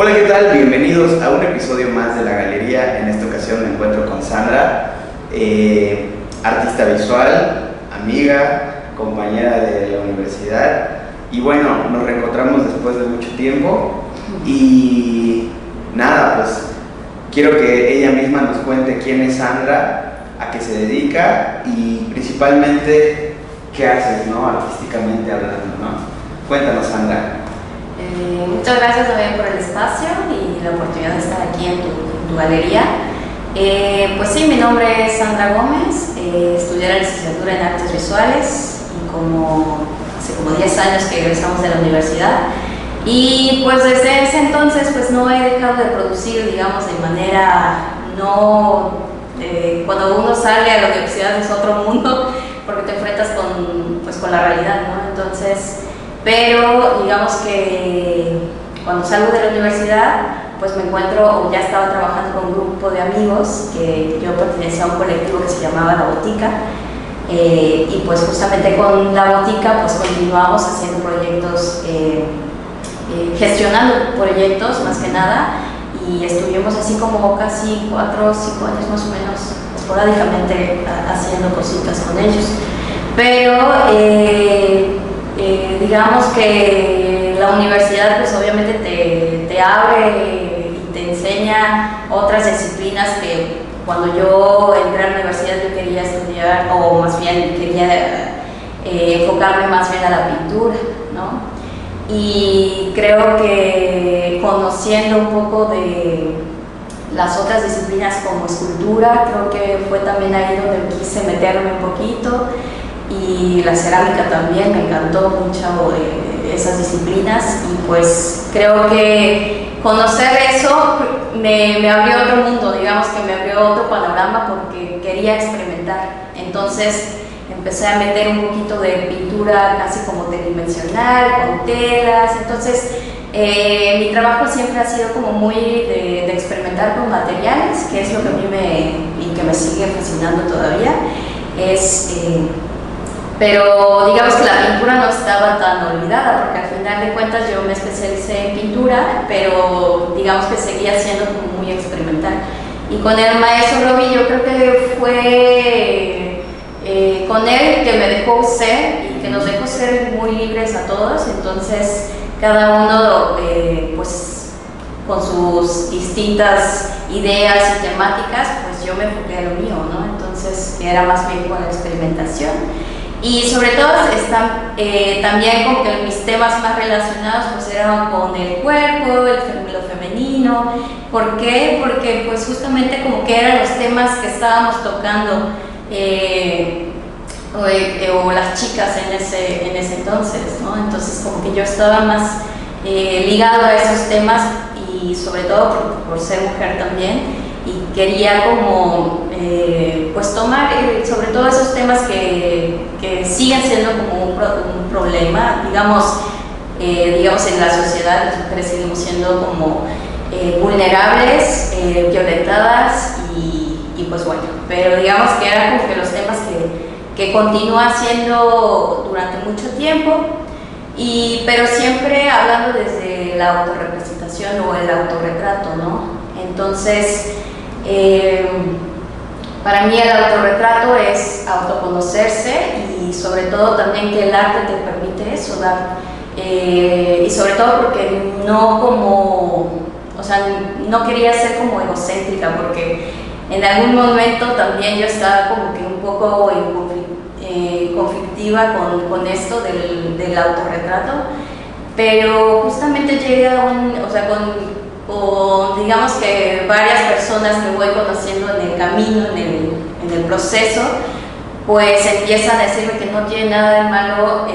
Hola, ¿qué tal? Bienvenidos a un episodio más de La Galería. En esta ocasión me encuentro con Sandra, artista visual, amiga, compañera de la universidad. Y bueno, nos reencontramos después de mucho tiempo. Y nada, pues quiero que ella misma nos cuente quién es Sandra, a qué se dedica y principalmente qué haces, ¿no? Artísticamente hablando, ¿no? Cuéntanos, Sandra. Muchas gracias también por el espacio y la oportunidad de estar aquí en tu galería. Pues sí, mi nombre es Sandra Gómez, estudié la licenciatura en Artes Visuales y hace como 10 años que egresamos de la universidad. Y pues desde ese entonces pues no he dejado de producir, digamos, de manera cuando uno sale a la universidad es otro mundo porque te enfrentas con la realidad, ¿no? Entonces, pero digamos que cuando salgo de la universidad pues me encuentro, o ya estaba trabajando con un grupo de amigos que yo pertenecía a un colectivo que se llamaba La Botica, y pues justamente con La Botica pues continuamos haciendo proyectos, gestionando proyectos más que nada, y estuvimos así como casi 4 o 5 años más o menos esporádicamente haciendo cositas con ellos. Pero digamos que la universidad pues obviamente te abre y te enseña otras disciplinas que cuando yo entré a la universidad yo quería estudiar, o más bien quería enfocarme más bien a la pintura, ¿no? Y creo que conociendo un poco de las otras disciplinas como escultura, creo que fue también ahí donde quise meterme un poquito. Y la cerámica también, me encantó mucho esas disciplinas, y pues creo que conocer eso me abrió otro mundo, digamos que me abrió otro panorama porque quería experimentar. Entonces empecé a meter un poquito de pintura casi como tridimensional, con telas. Entonces mi trabajo siempre ha sido como muy de experimentar con materiales, que es lo que a mí que me sigue fascinando todavía. Pero digamos que la pintura no estaba tan olvidada, porque al final de cuentas yo me especialicé en pintura, pero digamos que seguía siendo como muy experimental. Y con el maestro Robbie yo creo que fue con él que me dejó ser y que nos dejó ser muy libres a todos. Entonces cada uno pues con sus distintas ideas y temáticas, pues yo me enfoqué a lo mío, ¿no? Entonces era más bien con la experimentación. Y sobre todo están también como que mis temas más relacionados pues eran con el cuerpo, lo femenino. ¿Por qué? Porque pues justamente como que eran los temas que estábamos tocando, o las chicas en ese entonces, ¿no? Entonces como que yo estaba más ligado a esos temas, y sobre todo por ser mujer también, y quería como pues tomar sobre todo esos temas que siguen siendo como un problema, digamos en la sociedad. Las mujeres seguimos siendo como vulnerables, violentadas, y pues bueno, pero digamos que eran como que los temas que continúa siendo durante mucho tiempo, pero siempre hablando desde la autorrepresentación o el autorretrato, ¿no? Entonces para mí el autorretrato es autoconocerse, y sobre todo también que el arte te permite eso, y sobre todo porque no quería ser como egocéntrica, porque en algún momento también yo estaba como que un poco conflictiva con esto del autorretrato, pero justamente llega con digamos que varias personas que voy conociendo en el camino, en el proceso, pues empiezan a decirme que no tiene nada de malo,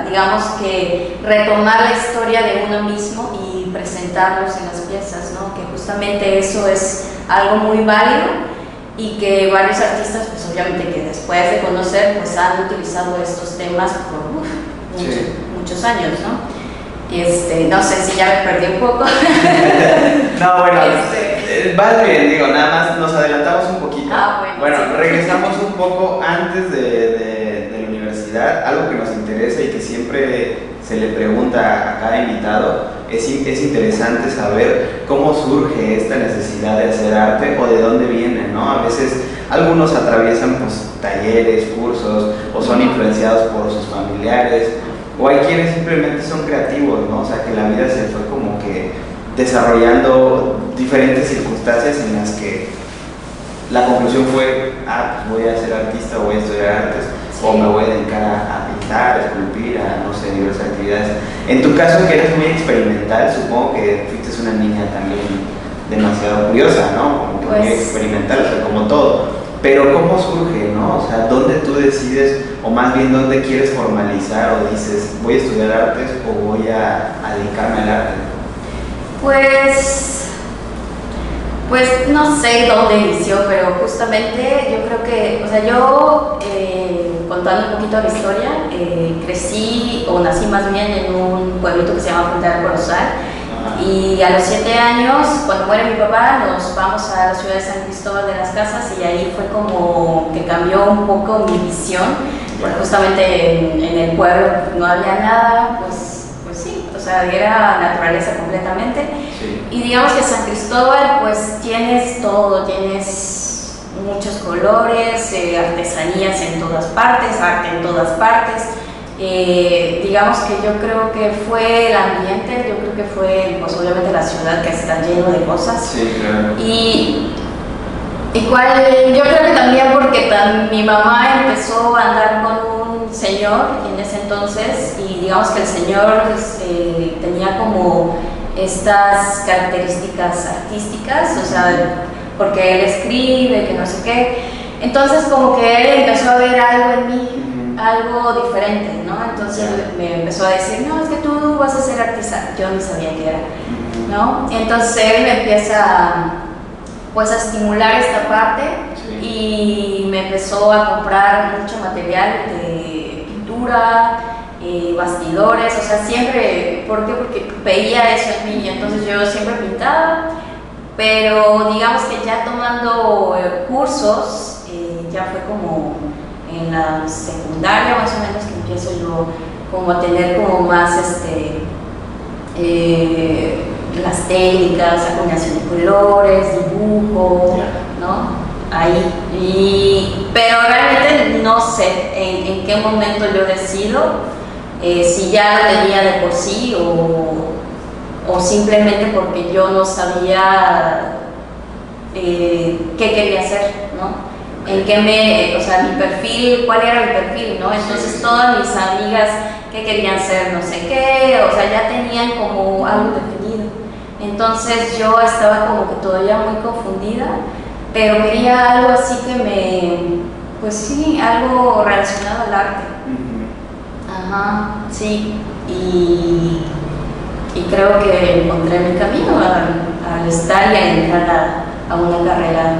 digamos que retomar la historia de uno mismo y presentarlos en las piezas, ¿no? Que justamente eso es algo muy válido, y que varios artistas pues obviamente que después de conocer pues han utilizado estos temas por muchos años, ¿no? No sé si ya me perdí un poco. No, bueno, va bien, digo, nada más nos adelantamos un poquito. Bueno, regresamos un poco antes de la universidad. universidad, algo que nos interesa y que siempre se le pregunta a cada invitado, es interesante saber cómo surge esta necesidad de hacer arte o de dónde viene, ¿no? A veces algunos atraviesan pues talleres, cursos, o son influenciados por sus familiares, o hay quienes simplemente son creativos, ¿no? O sea, que la vida se fue como que desarrollando diferentes circunstancias en las que la conclusión fue, pues voy a ser artista, voy a estudiar artes, sí, o me voy a dedicar a pintar, a esculpir, a no sé, diversas actividades. En tu caso, que eres muy experimental, supongo que fuiste una niña también demasiado curiosa, ¿no? Como que muy experimental, o sea, como todo. Pero ¿cómo surge, no? O sea, ¿dónde tú decides, o más bien dónde quieres formalizar, o dices, voy a estudiar artes o voy a dedicarme al arte? Pues no sé dónde inició, pero justamente yo creo que, o sea, yo contando un poquito mi historia, crecí o nací más bien en un pueblito que se llama Punta del Corozal, y a los 7 años, cuando muere mi papá, nos vamos a la ciudad de San Cristóbal de las Casas, y ahí fue como que cambió un poco mi visión, porque justamente en el pueblo no había nada, pues sí, o sea, era naturaleza completamente. Sí. Y digamos que San Cristóbal, pues tienes todo, tienes muchos colores, artesanías en todas partes, arte en todas partes. Digamos que yo creo que fue el ambiente, yo creo que fue, pues obviamente la ciudad, que está lleno de cosas. Sí, claro. Y yo creo que también porque mi mamá empezó a andar con un señor en ese entonces, y digamos que el señor tenía como estas características artísticas, o sea, porque él escribe, que no sé qué, entonces como que él empezó a ver algo en mí, algo diferente, ¿no? Entonces me empezó a decir, no, es que tú vas a ser artista. Yo ni sabía qué era, ¿no? Entonces él me empieza pues a estimular esta parte, sí, y me empezó a comprar mucho material de pintura, bastidores, o sea, siempre, ¿por qué? Porque veía eso en mí, entonces yo siempre pintaba, pero digamos que ya tomando cursos, ya fue como en la secundaria más o menos que empiezo yo como a tener como más las técnicas, acuñación de colores, dibujo, ¿no? Ahí. Pero realmente no sé en qué momento yo decido si ya lo tenía de por sí o simplemente porque yo no sabía qué quería hacer, ¿no? O sea, mi perfil, cuál era mi perfil, ¿no? Entonces todas mis amigas que querían ser no sé qué, o sea, ya tenían como algo definido. Entonces yo estaba como que todavía muy confundida, pero quería algo así pues sí, algo relacionado al arte. Ajá, sí, y creo que encontré mi camino al estar y a entrar a una carrera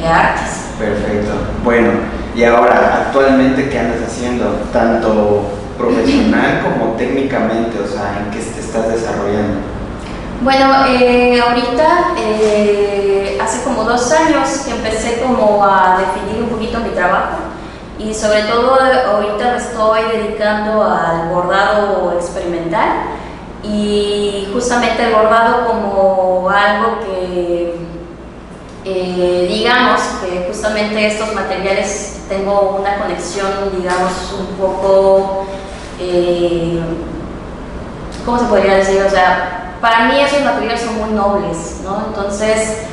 de artes. Perfecto. Bueno, y ahora, actualmente, ¿qué andas haciendo? Tanto profesional como técnicamente, o sea, ¿en qué te estás desarrollando? Bueno, ahorita, hace como 2 años que empecé como a definir un poquito mi trabajo, y sobre todo ahorita me estoy dedicando al bordado experimental, y justamente el bordado como algo que digamos que justamente estos materiales tengo una conexión, digamos, un poco, ¿cómo se podría decir? O sea, para mí esos materiales son muy nobles, ¿no? Entonces,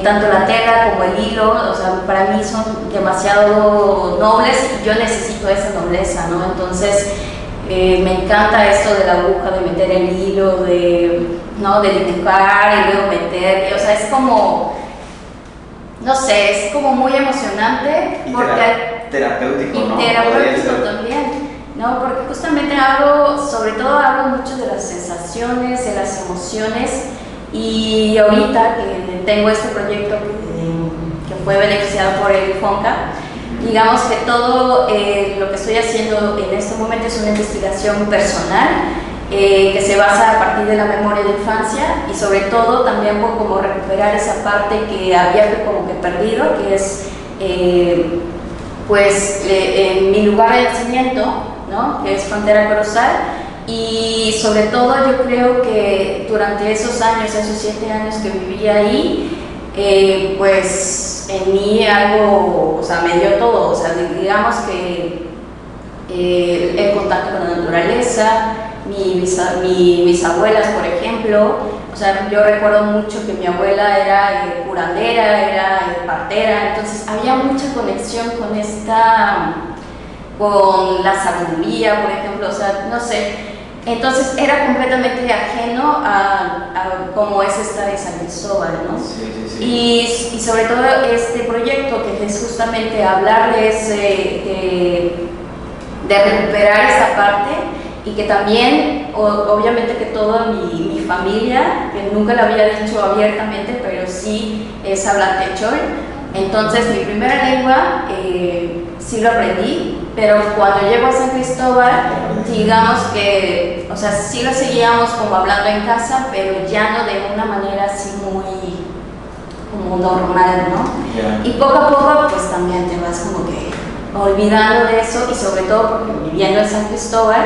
tanto la tela como el hilo, o sea, para mí son demasiado nobles y yo necesito esa nobleza, ¿no? Entonces, me encanta esto de la aguja, de meter el hilo, de dibujar y luego meter, o sea, es como, no sé, es como muy emocionante. Y terapéutico, ¿no? Y terapéutico también, ¿no? Porque justamente sobre todo hablo mucho de las sensaciones, de las emociones, y ahorita que tengo este proyecto que fue beneficiado por el FONCA, digamos que todo lo que estoy haciendo en este momento es una investigación personal, que se basa a partir de la memoria de infancia, y sobre todo también por como recuperar esa parte que había como que perdido, que es pues en mi lugar de nacimiento, ¿no? Que es Frontera Corozal, y sobre todo yo creo que durante esos años, esos 7 años que viví ahí, pues en mí algo, o sea, me dio todo, o sea, digamos que el contacto con la naturaleza, mis abuelas, por ejemplo, o sea, yo recuerdo mucho que mi abuela era curandera, era partera, entonces había mucha conexión con la sabiduría, por ejemplo, o sea, no sé. Entonces era completamente ajeno a cómo es esta de San Cristóbal, ¿no? Sí, sí, sí. Y sobre todo este proyecto que es justamente hablarles de recuperar esa parte, y que también, obviamente que toda mi familia, que nunca lo había dicho abiertamente, pero sí es hablar quechol. Entonces mi primera lengua sí lo aprendí, pero cuando llego a San Cristóbal, digamos que, o sea, sí lo seguíamos como hablando en casa, pero ya no de una manera así muy como normal, ¿no? Yeah. Y poco a poco pues también te vas como que olvidando de eso, y sobre todo porque viviendo en San Cristóbal,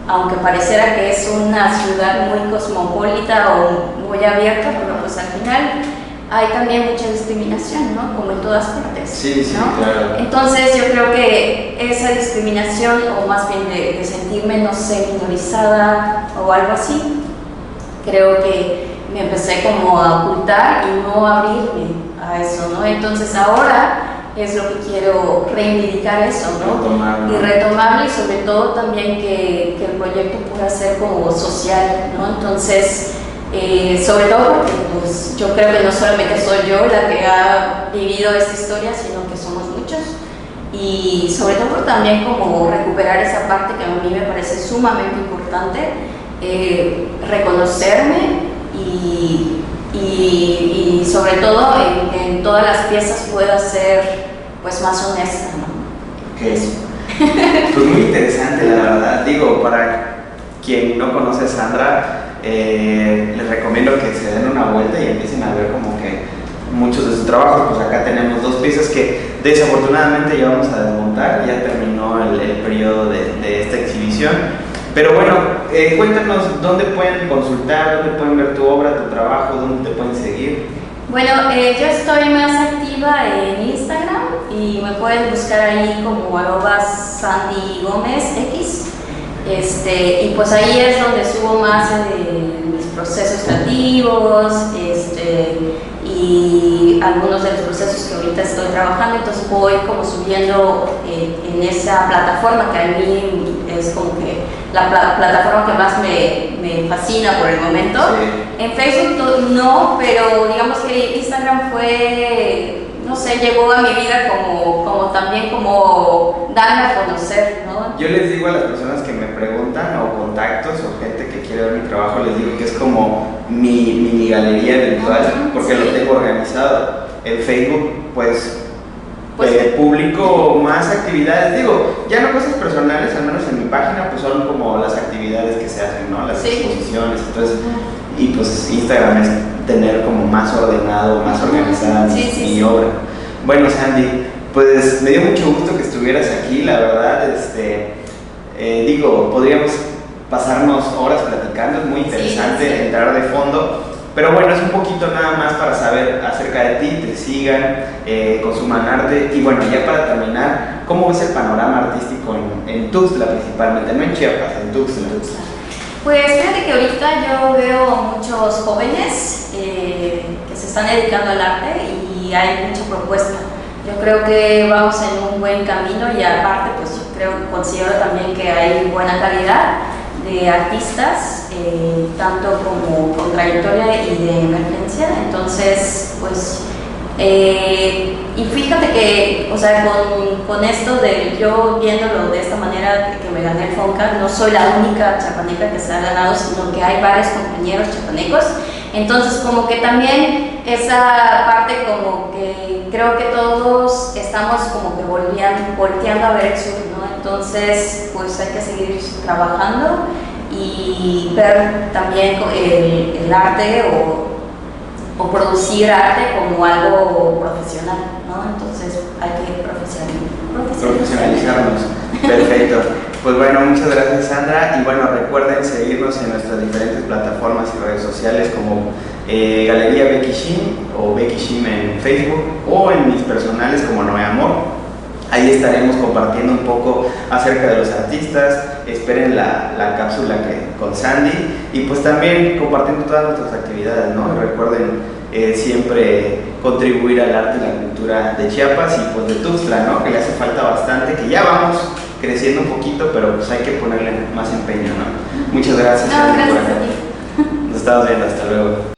aunque pareciera que es una ciudad muy cosmopolita o muy abierta, pero pues al final hay también mucha discriminación, ¿no? Como en todas partes. Sí, sí, ¿no? claro. Entonces yo creo que esa discriminación, o más bien de sentirme, no sé, minorizada o algo así, creo que me empecé como a ocultar y no abrirme a eso, ¿no? Entonces ahora es lo que quiero reivindicar eso, ¿no? Y retomarlo, y sobre todo también que el proyecto pueda ser como social, ¿no? Entonces, sobre todo porque pues, yo creo que no solamente soy yo la que ha vivido esta historia, sino que somos muchos, y sobre todo también como recuperar esa parte que a mí me parece sumamente importante, reconocerme y sobre todo en todas las piezas pueda ser pues más honesta, ¿no? Okay. Pues muy interesante, la verdad. Digo, para quien no conoce a Sandra, les recomiendo que se den una vuelta y empiecen a ver como que muchos de sus trabajos. Pues acá tenemos 2 piezas que desafortunadamente ya vamos a desmontar, ya terminó el periodo de esta exhibición. Pero bueno, cuéntanos dónde pueden consultar, dónde pueden ver tu obra, tu trabajo, dónde te pueden seguir. Bueno, yo estoy más activa en Instagram y me pueden buscar ahí como @SandyGomezX. Y pues ahí es donde subo más mis procesos creativos y algunos de los procesos que ahorita estoy trabajando. Entonces voy como subiendo en esa plataforma que a mí es como que la plataforma que más me fascina por el momento. Sí. En Facebook no, pero digamos que Instagram fue, no sé, llegó a mi vida como también como darme a conocer, ¿no? Yo les digo a las personas que me preguntan, o contactos, o gente que quiere ver mi trabajo, les digo que es como mi galería virtual, porque sí, lo tengo organizado. En Facebook, pues publico más actividades, digo, ya no cosas personales, al menos en mi página, pues son como las actividades que se hacen, ¿no? Las exposiciones, entonces, y pues Instagram es tener como más ordenado, más organizada mi obra. Bueno, Sandy, pues me dio mucho gusto que estuvieras aquí, la verdad, digo, podríamos pasarnos horas platicando, es muy interesante entrar de fondo. Pero bueno, es un poquito nada más para saber acerca de ti, te sigan, consuman arte. Y bueno, ya para terminar, ¿cómo ves el panorama artístico en Tuxtla principalmente? No en Chiapas, en Tuxtla. Pues fíjate que ahorita yo veo muchos jóvenes que se están dedicando al arte y hay mucha propuesta. Yo creo que vamos en un buen camino, y aparte pues yo considero también que hay buena calidad de artistas, tanto como con trayectoria y de emergencia. Entonces pues y fíjate que, o sea, con esto de yo viéndolo de esta manera, que me gané el FONCA, no soy la única chapaneca que se ha ganado, sino que hay varios compañeros chapanecos. Entonces como que también esa parte, como que creo que todos estamos como que volteando a ver el sur, ¿no? Entonces pues hay que seguir trabajando y ver también el arte, o o producir arte como algo profesional, ¿no? Entonces hay que profesionalizarnos. Perfecto. Pues bueno, muchas gracias, Sandra, y bueno, recuerden seguirnos en nuestras diferentes plataformas y redes sociales como Galería Becky Shim o Becky Shim en Facebook, o en mis personales como Noé Amor. Ahí estaremos compartiendo un poco acerca de los artistas. Esperen la cápsula con Sandy, y pues también compartiendo todas nuestras actividades, ¿no? Y recuerden siempre contribuir al arte y la cultura de Chiapas y pues de Tuxtla, ¿no? Que le hace falta bastante, que ya vamos creciendo un poquito, pero pues hay que ponerle más empeño, ¿no? Muchas gracias. No, gracias a ti. Nos estamos viendo, hasta luego.